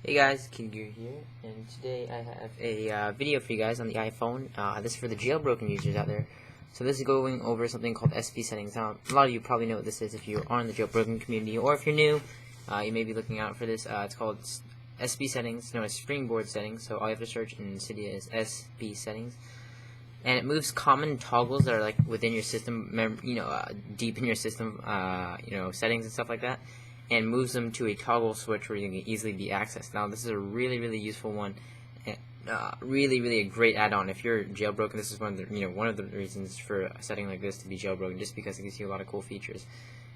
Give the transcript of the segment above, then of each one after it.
Hey guys, Kid Gear here, and today I have a video for you guys on the iPhone. This is for the jailbroken users out there. So this is going over something called SBSETTINGS. Now, a lot of you probably know what this is if you are in the jailbroken community, or if you're new, you may be looking out for this. It's called SBSETTINGS, known as springboard settings. So all you have to search in Cydia is SBSETTINGS, and it moves common toggles that are like within your system, deep in your system, settings and stuff like that, and moves them to a toggle switch where you can easily be accessed. Now, this is a really useful one, and really a great add-on. If you're jailbroken, this is one of the reasons for a setting like this to be jailbroken, just because it gives you a lot of cool features,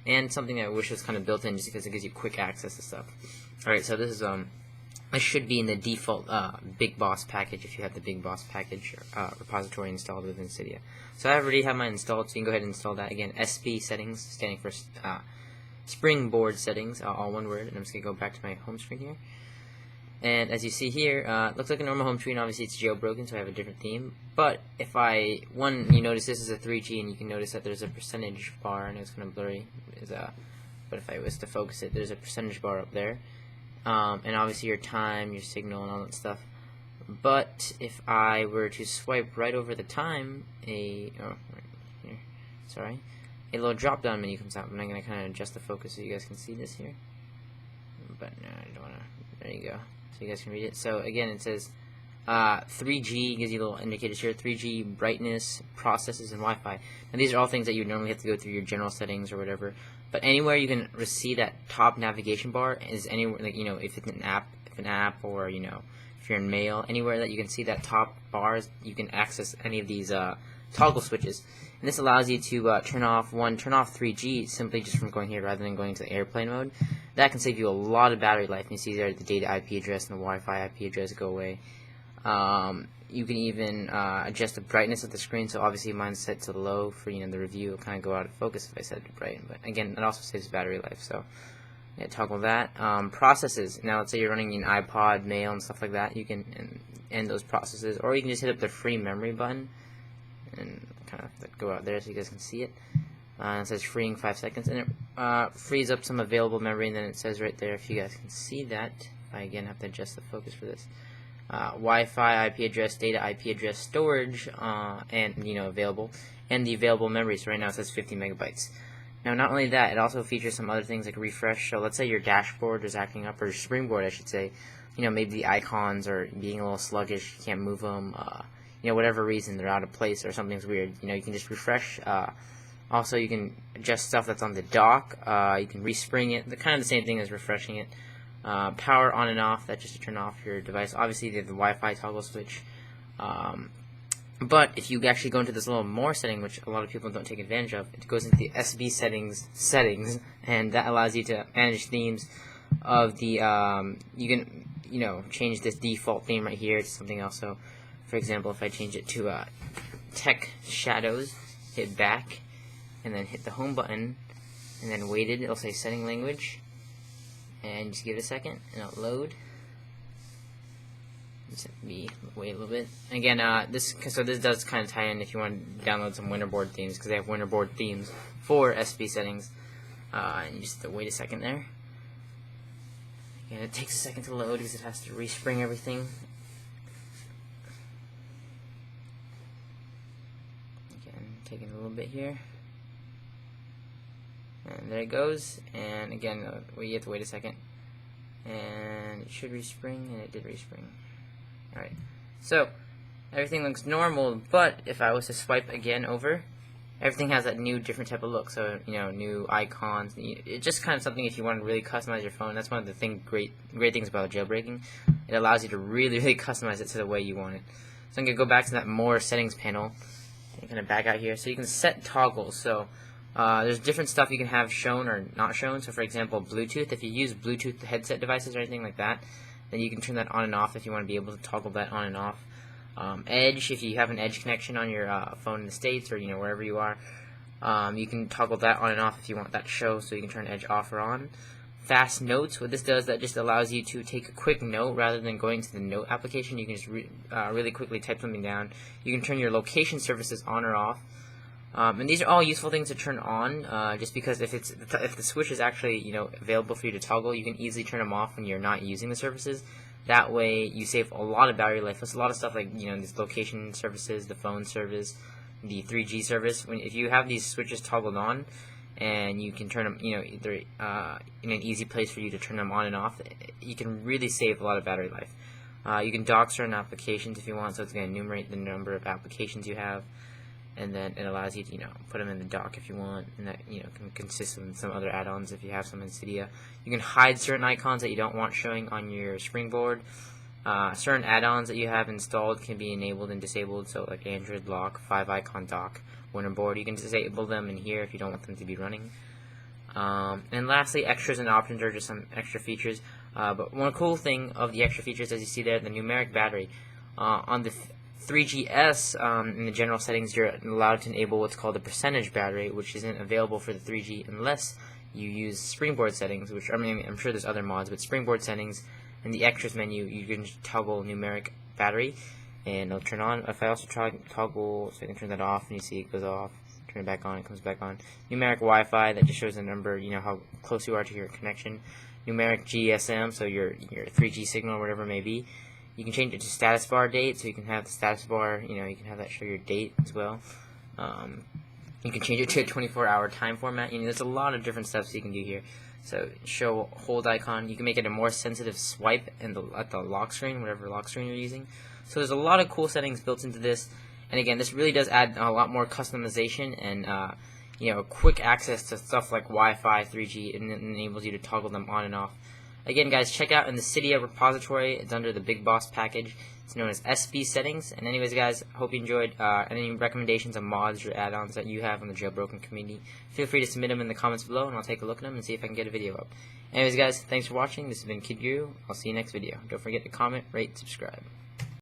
and something that I wish was kind of built in, just because it gives you quick access to stuff. All right, so this is this should be in the default Big Boss package if you have the Big Boss package repository installed within Cydia. So I already have mine installed, so you can go ahead and install that. Again, SBSETTINGS, standing for springboard settings, all one word. And I'm just going to go back to my home screen here. And as you see here, it looks like a normal home screen. Obviously it's jailbroken, so I have a different theme. But if you notice this is a 3G, and you can notice that there's a percentage bar, and it's kind of blurry. But if I was to focus it, there's a percentage bar up there. And obviously your time, your signal, and all that stuff. But if I were to swipe right over the time, a little drop down menu comes out, and I'm going to kind of adjust the focus so you guys can see this here. But no, I don't want to. There you go. So you guys can read it. So again, it says 3G, gives you little indicators here. 3G, brightness, processes, and Wi-Fi. Now these are all things that you would normally have to go through your general settings or whatever. But anywhere you can see that top navigation bar is anywhere, like, if it's an app, or if you're in mail, anywhere that you can see that top bars, you can access any of these toggle switches. And this allows you to turn off 3G simply just from going here rather than going to the airplane mode. That can save you a lot of battery life. And you see there the data IP address and the Wi-Fi IP address go away. You can even adjust the brightness of the screen. So obviously mine's set to low for the review. It'll kind of go out of focus if I set it to bright. But again, it also saves battery life. So yeah, toggle that. Processes. Now let's say you're running an iPod, mail, and stuff like that. You can end those processes, or you can just hit up the free memory button and kind of go out there so you guys can see it. It says freeing 5 seconds, and it frees up some available memory, and then it says right there, if you guys can see that, I again have to adjust the focus for this. Wi-Fi, IP address, data, IP address, storage, and available, and the available memory. So right now it says 50 megabytes. Now not only that, it also features some other things like refresh. So let's say your dashboard is acting up, or your springboard I should say, maybe the icons are being a little sluggish, you can't move them, whatever reason, they're out of place or something's weird, you can just refresh. Also, you can adjust stuff that's on the dock. You can respring it, kind of the same thing as refreshing it. Power on and off, that's just to turn off your device. Obviously, they have the Wi-Fi toggle switch. But if you actually go into this little more setting, which a lot of people don't take advantage of, it goes into the settings, and that allows you to manage themes of the, you can, change this default theme right here to something else. So, for example, if I change it to tech shadows, hit back, and then hit the home button, and then waited, it'll say setting language, and just give it a second, and it'll load. Just wait a little bit. Again, this does kind of tie in if you want to download some Winterboard themes, because they have Winterboard themes for SBSETTINGS, and you just have to wait a second there. Again, it takes a second to load because it has to respring everything. Again, taking a little bit here. And there it goes, and again, you have to wait a second, and it should respring, and it did respring. Alright, so everything looks normal, but if I was to swipe again over, everything has that new different type of look. So new icons. It's just kind of something if you want to really customize your phone. That's one of the great things about jailbreaking. It allows you to really customize it to the way you want it. So I'm gonna go back to that more settings panel and kind of back out here, so you can set toggles. So there's different stuff you can have shown or not shown. So for example, Bluetooth, if you use Bluetooth headset devices or anything like that, then you can turn that on and off if you want to be able to toggle that on and off. Edge, if you have an Edge connection on your phone in the States or wherever you are, you can toggle that on and off if you want that to show, so you can turn Edge off or on. Fast notes, what this does, that just allows you to take a quick note rather than going to the note application. You can just really quickly type something down. You can turn your location services on or off. And these are all useful things to turn on, just because if the switch is actually available for you to toggle, you can easily turn them off when you're not using the services. That way, you save a lot of battery life. There's a lot of stuff like these location services, the phone service, the 3G service. If you have these switches toggled on, and you can turn them, either in an easy place for you to turn them on and off, you can really save a lot of battery life. You can dock certain applications if you want, so it's going to enumerate the number of applications you have, and then it allows you to put them in the dock if you want, and that can consist of some other add-ons if you have some in Cydia. You can hide certain icons that you don't want showing on your springboard. Certain add-ons that you have installed can be enabled and disabled, so like Android Lock, 5-icon dock, winter board. You can disable them in here if you don't want them to be running. And lastly, extras and options are just some extra features. But one cool thing of the extra features, as you see there, the numeric battery. On the 3GS, in the general settings, you're allowed to enable what's called the percentage battery, which isn't available for the 3G unless you use springboard settings, which, I'm sure there's other mods, but springboard settings, in the extras menu, you can toggle numeric battery, and it'll turn on. If I also toggle, so I can turn that off, and you see it goes off, turn it back on, it comes back on. Numeric Wi-Fi, that just shows the number, how close you are to your connection. Numeric GSM, so your 3G signal or whatever it may be. You can change it to status bar date, so you can have the status bar, you can have that show your date as well. You can change it to a 24-hour time format. There's a lot of different stuff you can do here. So show hold icon. You can make it a more sensitive swipe at the lock screen, whatever lock screen you're using. So there's a lot of cool settings built into this. And again, this really does add a lot more customization and quick access to stuff like Wi-Fi, 3G, and it enables you to toggle them on and off. Again, guys, check out in the Cydia repository. It's under the Big Boss package. It's known as SBSETTINGS. And anyways, guys, hope you enjoyed. Any recommendations on mods or add-ons that you have on the Jailbroken community, feel free to submit them in the comments below, and I'll take a look at them and see if I can get a video up. Anyways, guys, thanks for watching. This has been Kid Guru. I'll see you next video. Don't forget to comment, rate, subscribe.